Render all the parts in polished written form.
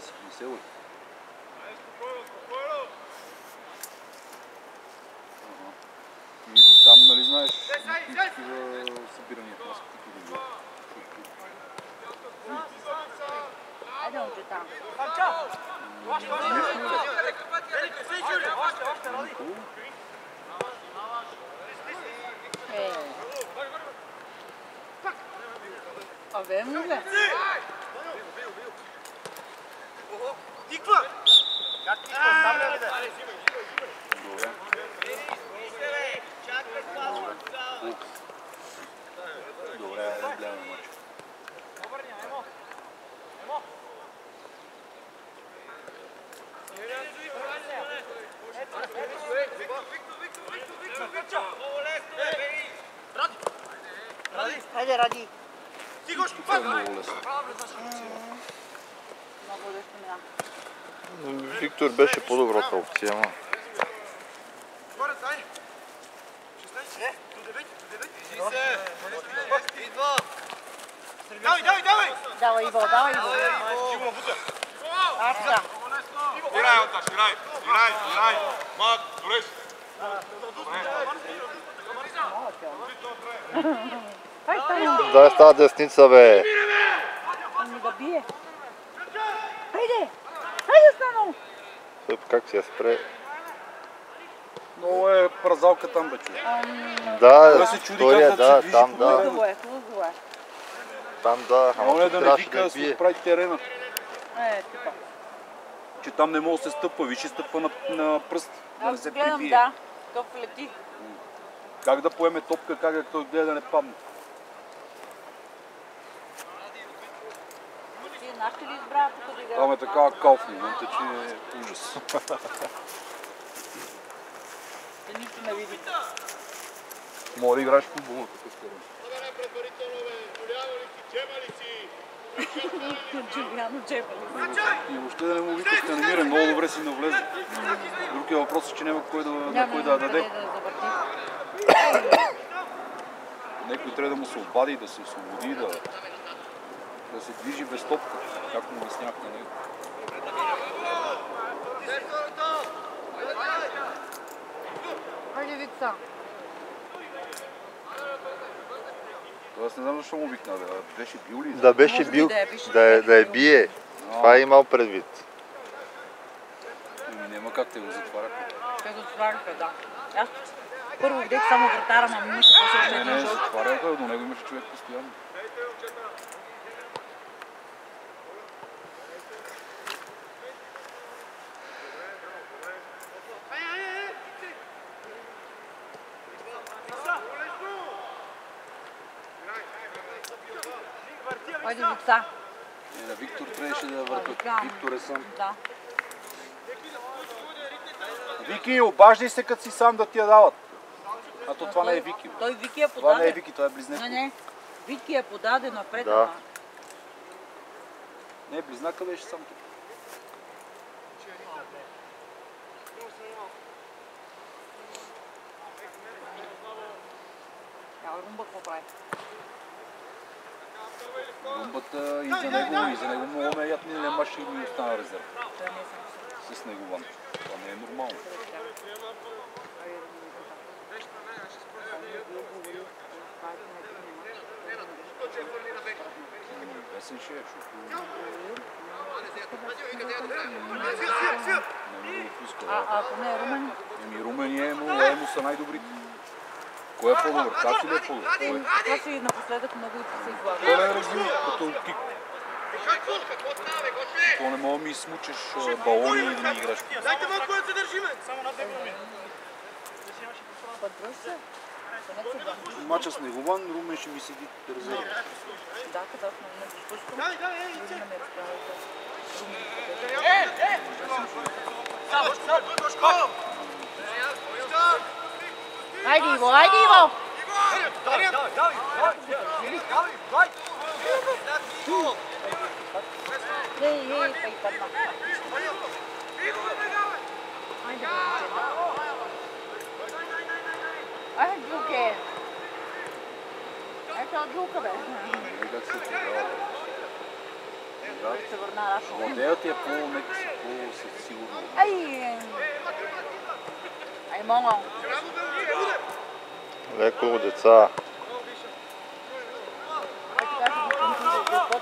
си, не се лъй. И там, нали знаеш, такива събирания в маските, които да Айде, момче там. Абе, му бе. Тиква! Как тиква? Там ли бе? Добре, айде гледаме матча. Хайде, Ради. Това е много лесно. Много лесно мина. Виктор беше по-добрата опция, ама. Давай, Иво, давай, Иво. Аста. Играй, Оташ, играй. Играй. Мак, дореш. Дай с тази десница, бе. Ами да бие. Хайде. Хайде, Станал. Как се я спре? Много е празалка там, бе, човек. Да, се чуди втория, как да се да, движи там, по да. Хубаво е, хубаво е. Там, да, ама Моля тук да не трябваше вика да да се бие. отправи терена. Тук. Че там не може да се стъпва, виж и стъпва на пръст, да не Аз се гледам, прибие. да. Топ лети. Как да поеме топка, как да той гледа да не падне. Ти нашите ли избра тук да играят? Там е такава кал в момента, че е ужас. Те нищо не види. Мога да играеш футбол на такъв терен. Джулиано Джепали. И въобще да не му викаш канемира, много добре си навлезе. Другия въпрос е, че няма кой да даде. Некой трябва да му се обади, да се освободи, да се движи без топка, както му обяснях на него. Хайде, Викса. Аз не знам защо му викна, беше бил ли? Да беше бил, да я бие. Това е имал предвид. Няма как те го затваряха. Те го затваряха, да. Аз първо видех само вратара, ама имаше по-също един Не, жълт. затваряха, до него имаше човек постоянно. Хайде, Викса. На Виктор трябваше да въртат. Виктор е сам. Да. Вики, обаждай се като си сам да ти я дават. А то това не е Вики. Той Вики е Това не е подаден. Вики, това е близнак. Не. Вики е подаден напред. Да. ама. Не, близнака беше сам тук. Румба какво прави? Румбата и за него много ме ят миналия мач и ми остана резерв. С него ван. Това не е нормално. Песен ще е, защото... Не го пуска. Ако не е Румен? Румения му са най-добрите. Кой е по-добър? Как ли е по-добър? Това си напоследък много се излага. Той не развива като кик. То не мога да ми смучеш балони и да ми играш. Дайте малко да се държиме! Само на 2 минути. Пъдръж се. Мача с Негован, Румен ще ми седи резерв. Да, къде сме на Пушко. Дай, Румен ме разправя. Хайде, Иво, хайде, Иво! Ей, пай падна. Хайде, Ай, Джуке! Ето Джука, бе. Как се подава? ще се върна Рашо. Младеят е по-нека си, по-сигурно. Ай, мога. Леко деца. Така си го помисли за под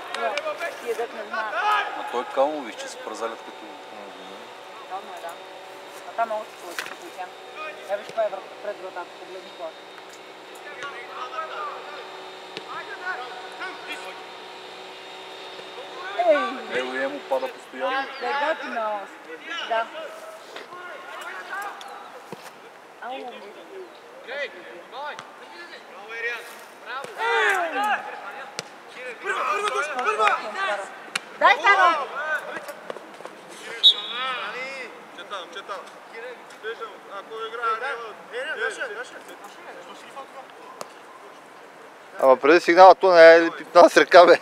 тия дък не знаят. А той кално виж, че се празалят като... Кално е, да. А там много се получи, като и тя. Я виж това е пред вратата, погледни това. Него и му пада постоянно. Сега ти на ос. Да. Ау, дай Стано! Четам. Виждам, ако играе... Ама преди сигнала то не е ли пипнал с ръка, бе?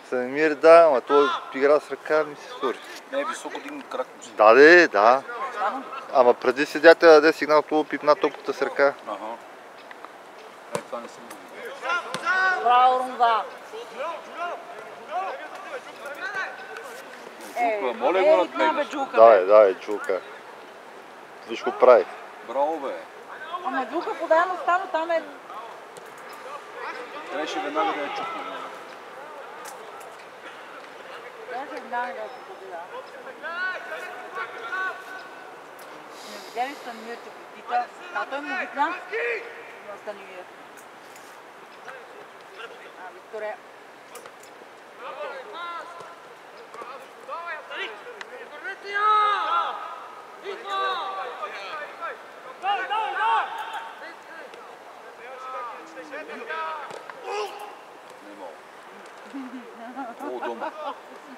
Станимир, да, ама той игра с ръка, ми се стори. Не, високо дигнат крак. Да, да. Ама преди седята да даде сигнал, това пипна топката с ръка. Ага. Това не съм го видел. Браво, Рунга! Моля го надмегаш. Давай, Джулка. Виж го прави. Браво, бе. Ама Джулка подава на Стано, там е... Трябваше веднага да я чукна. Трябваше веднага да я победа. Не видя ли Станимир, че пита? А той му викна на Станимир. Виктория.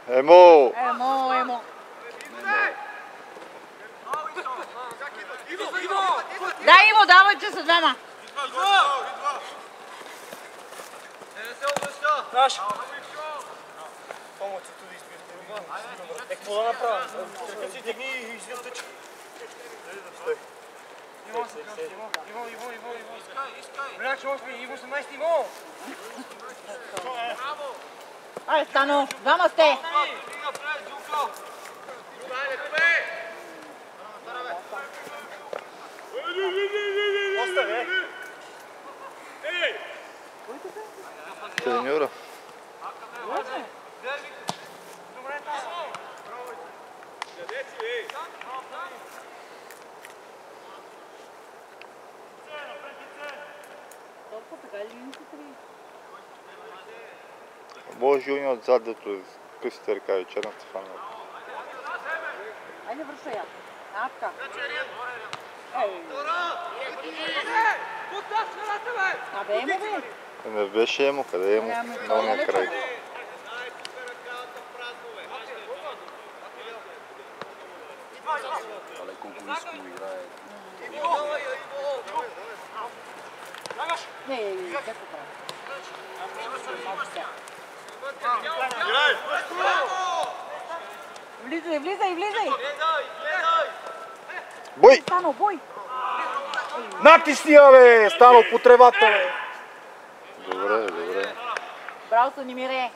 Емо! Дай Иво, давай, че са двама. Наш! Помощ се туди изпирате. Какво да направя? Като си дигни и излиза тъча. Иво! Бляч, Иво 18 Иво! Айде, Стано, двама сте. Треньора. Толкова така ли не си три? Може и отзад, дето късите ръкави, черната фана. Айде, върша я. Апка. Абе, Емо, бе. Не беше Емо, къде е Емо? На ония край. Але колко ниско играе. Не, как го прави? Влизай! Бой! Стано, бой! Натисни я, бе! Станал по тревата, бе! Добре. Браво, Станимире!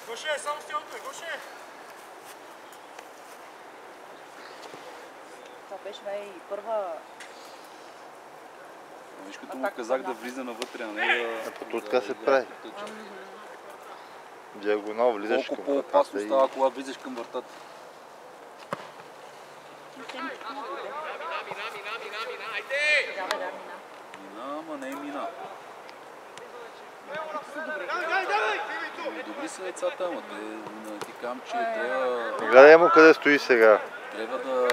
Гоше, само стилкой, Гоше! Това беше и първа... Виж като му казах да влиза навътре, а не да... Като така се прави. Диагонал влизаш към колко по-опасно става, когато влизаш към вратата. Мина, ама не е мина. Добри са децата, ама ти казвам, че трябва... Гледай му къде стои сега. Трябва да...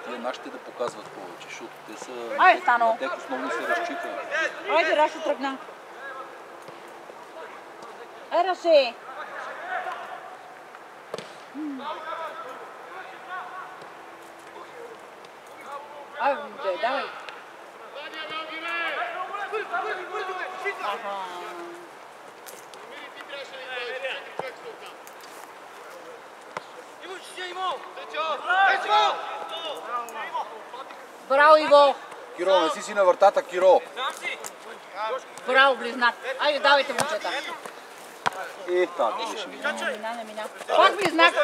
Тия нашите да показват повече, защото те са... Ай, Стано! На тях основно се разчита. Айде, Рашо тръгна! Ай, Раше! Ай, момче, давай! Аха! Браво, Иво! Киро, не си на вратата, Киро! Браво, близнак. Айде, давайте, момчета. Так, беше ми. Не мина. Пак близнак.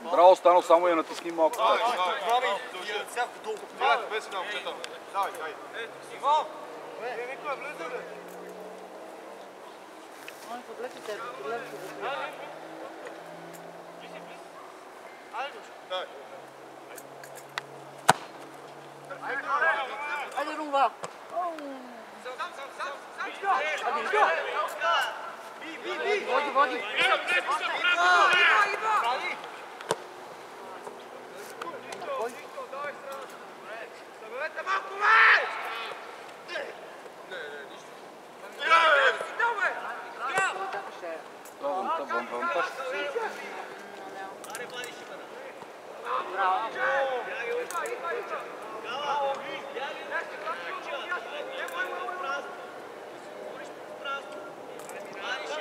Браво, Стано, само я натисни малко. Айде, Румба. Води, води.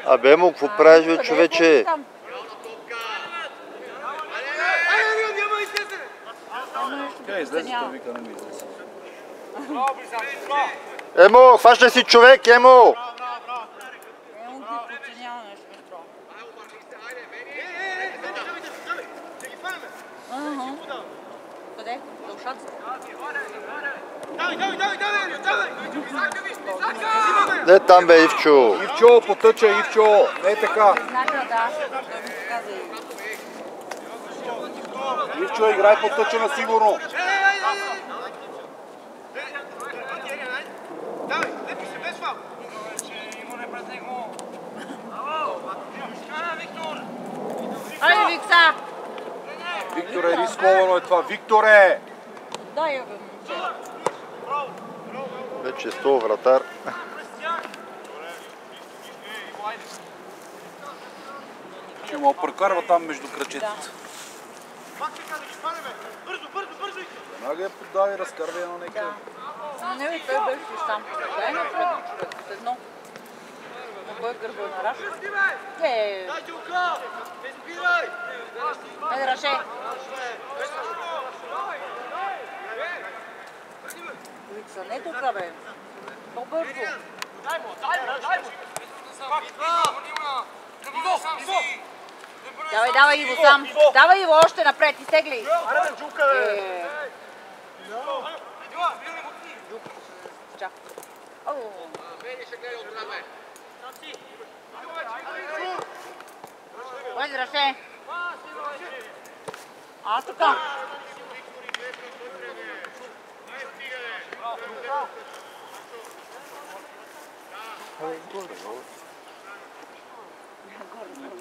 Абе, му, какво правиш, бе, човече? Тя излезе, той вика, не ми излезе. Емо, хващай си човек, Емо! Къде? За ушата? Не там, бе, Ивчо. Ивчо, потъча, Ивчо. Не е така. Знака, да. Той ми каза и... Ивчо, играй потъчена сигурно. Айде, Викса! Викторе, рисковано е това. Викторе! Дай я, бе, момче. Вече е 100 вратар. Ще му прекарва там между кръчетите. Веднага я поддави, разкарва едно някъде. Не, бе, той беше сам. Дай напред, човек, с едно. На кой гърба на Раш? Айде, Раше! Викса, не тук, бе. По-бързо. Давай, давай, Иво, сам. Давай, Иво, още напред, изтегли. Чак. Айде, Раше. А, така.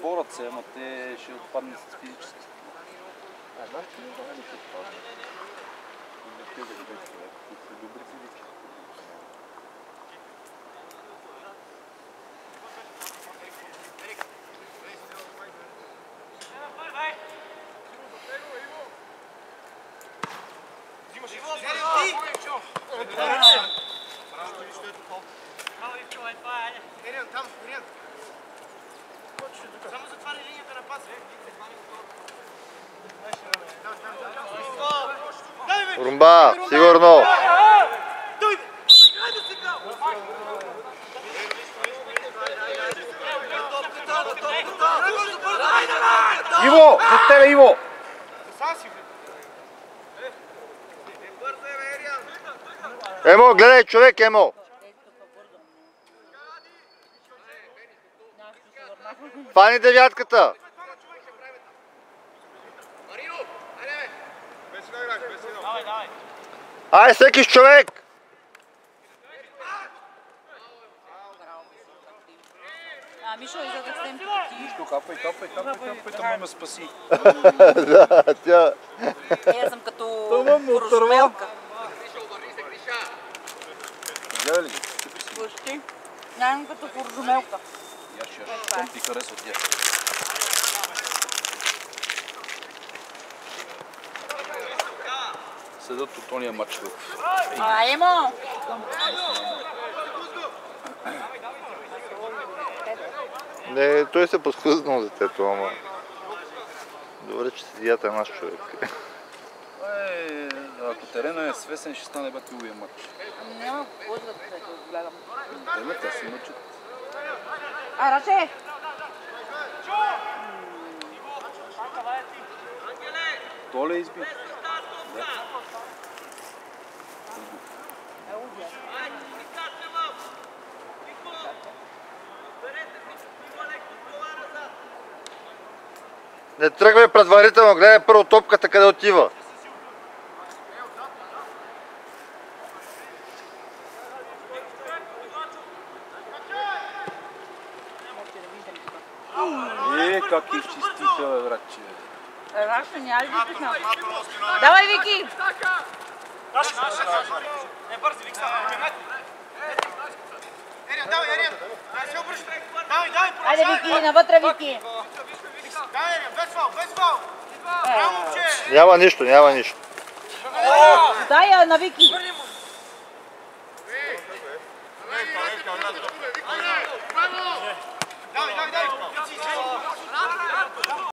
Борят се, ама те ще отпаднат с физически. Знаеш, че не знае ли ще отпаднат? Те да бъдат човек, които са добри физически. Само затваря линията на паса. Румба, сигурно! Иво! За тебе, Иво! Емо, гледай, човек, Емо! Фани девятката! Ай, всеки с човек! Мишо, излязах с темпите ти. Нищо, капай, тamo ме спаси. Да, тя... Аз съм като порожмелка. Гледай ли? Почти. Нямам като порожмелка. Яш, щом ти харесва тя. Седат от тония матч в... Емо! Не, той се подхлъзнал детето, ама... Добре, че съдията е наш човек. Ако терена е свесен, ще стане бати уя матч. Няма какво да се гледам. Те се мъчат. А, Раше! Толе изби. Да. Не тръгвай предварително, гледай първо топката къде отива. Как изчистиха, бе, братче. Раше, няма ли да писна? Давай, Вики! Не бързи, Вики, става. Ериан, давай, Ериан. Не се обръщай. Давай. Айде, Вики, навътре, Вики! Давай, Ериан, без фал. Браво, момче. Няма нищо. Дай я на Вики!